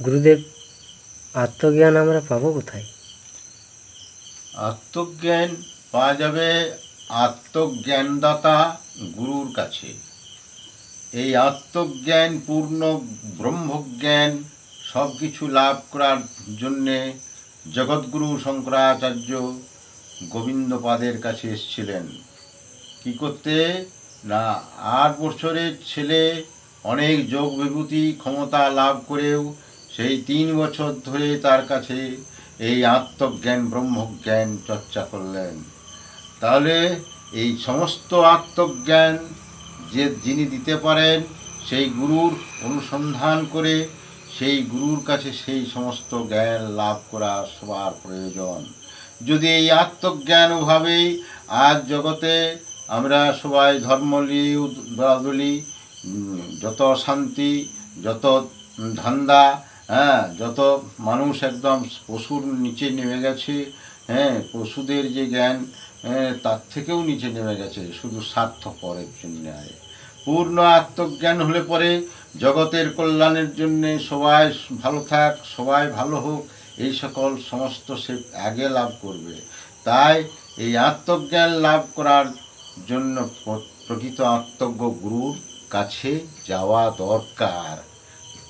গুরুদেব, আত্মজ্ঞান আমরা পাবো কোথায়? আত্মজ্ঞান পাওয়া যাবে আত্মজ্ঞানদাতা গুরুর কাছে। এই আত্মজ্ঞান, পূর্ণ ব্রহ্মজ্ঞান সব কিছু লাভ করার জন্যে জগৎগুরু শঙ্করাচার্য গোবিন্দপাদের কাছে এসেছিলেন। কি করতে? না, 8 বছরের ছেলে অনেক যোগ বিভূতি ক্ষমতা লাভ করেও সেই 3 বছর ধরে তার কাছে এই আত্মজ্ঞান ব্রহ্মজ্ঞান চর্চা করলেন। তাহলে এই সমস্ত আত্মজ্ঞান যিনি দিতে পারেন সেই গুরুর অনুসন্ধান করে সেই গুরুর কাছে সেই সমস্ত জ্ঞান লাভ করা সবার প্রয়োজন। যদি এই আত্মজ্ঞান অভাবেই আজ জগতে আমরা সবাই ধর্ম নিয়ে দৌড়াদৌড়ি, যত অশান্তি, যত ধান্দা, যত মানুষ একদম পশুর নিচে নেমে গেছে, পশুদের যে জ্ঞান তার থেকেও নিচে নেমে গেছে, শুধু স্বার্থপরের জন্য। পূর্ণ আত্মজ্ঞান হলে পরে জগতের কল্যাণের জন্যে সবাই ভালো থাক, সবাই ভালো হোক, এই সকল সমস্ত সে আগে লাভ করবে। তাই এই আত্মজ্ঞান লাভ করার জন্য প্রকৃত আত্মজ্ঞ গুরুর কাছে যাওয়া দরকার।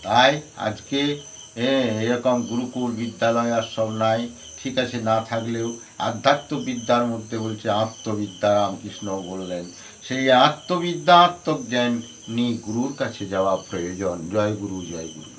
তাই আজকে এরকম গুরুকুল বিদ্যালয় আর সব নাই, ঠিক আছে, না থাকলেও আধ্যাত্ম বিদ্যার মধ্যে বলছে আত্মবিদ্যা, রামকৃষ্ণ বললেন, সেই আত্মবিদ্যা আত্মজ্ঞান নিয়ে গুরুর কাছে যাওয়া প্রয়োজন। জয় গুরু, জয় গুরু।